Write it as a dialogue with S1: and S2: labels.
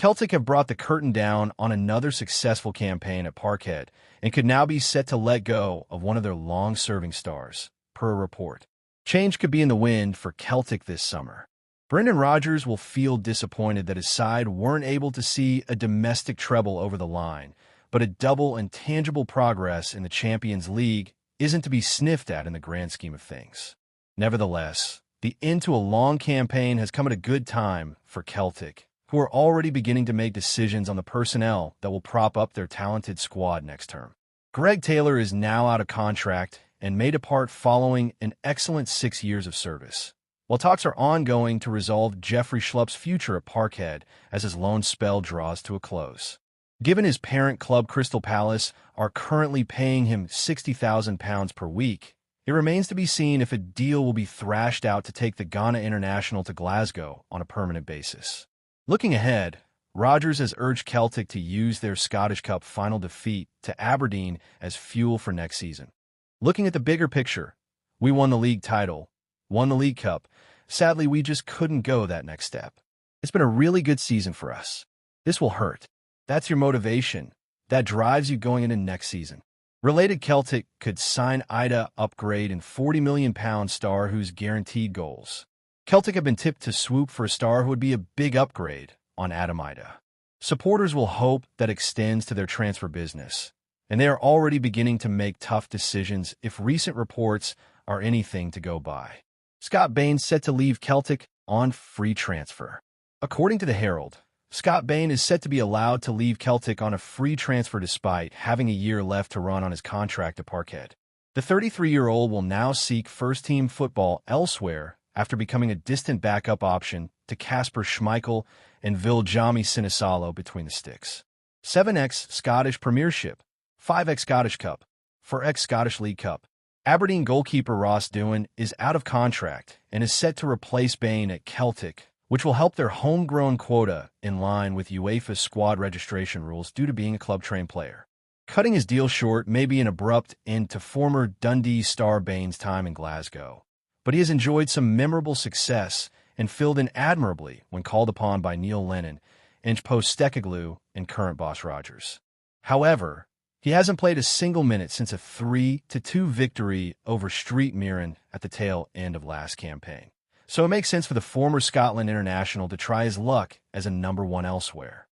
S1: Celtic have brought the curtain down on another successful campaign at Parkhead and could now be set to let go of one of their long-serving stars, per a report. Change could be in the wind for Celtic this summer. Brendan Rodgers will feel disappointed that his side weren't able to see a domestic treble over the line, but a double and tangible progress in the Champions League isn't to be sniffed at in the grand scheme of things. Nevertheless, the end to a long campaign has come at a good time for Celtic, who are already beginning to make decisions on the personnel that will prop up their talented squad next term. Greg Taylor is now out of contract and may depart following an excellent 6 years of service, while talks are ongoing to resolve Jeffrey Schlupp's future at Parkhead as his loan spell draws to a close. Given his parent club Crystal Palace are currently paying him £60,000 per week, it remains to be seen if a deal will be thrashed out to take the Ghana international to Glasgow on a permanent basis. Looking ahead, Rodgers has urged Celtic to use their Scottish Cup final defeat to Aberdeen as fuel for next season. Looking at the bigger picture, we won the league title, won the League Cup. Sadly, we just couldn't go that next step. It's been a really good season for us. This will hurt. That's your motivation. That drives you going into next season. Related, Celtic could sign Ida upgrade and £40 million star who's guaranteed goals. Celtic have been tipped to swoop for a star who would be a big upgrade on Adam Ida. Supporters will hope that extends to their transfer business, and they are already beginning to make tough decisions if recent reports are anything to go by. Scott Bain's set to leave Celtic on free transfer. According to the Herald, Scott Bain is set to be allowed to leave Celtic on a free transfer despite having a year left to run on his contract at Parkhead. The 33-year-old will now seek first-team football elsewhere after becoming a distant backup option to Kasper Schmeichel and Viljami Sinisalo between the sticks. 7x Scottish Premiership, 5x Scottish Cup, 4x Scottish League Cup. Aberdeen goalkeeper Ross Doohan is out of contract and is set to replace Bain at Celtic, which will help their homegrown quota in line with UEFA's squad registration rules due to being a club-trained player. Cutting his deal short may be an abrupt end to former Dundee star Bain's time in Glasgow, but he has enjoyed some memorable success and filled in admirably when called upon by Neil Lennon, Inch Postecoglou, and current boss Rodgers. However, he hasn't played a single minute since a 3-2 victory over Street Mirren at the tail end of last campaign. So it makes sense for the former Scotland international to try his luck as a number one elsewhere.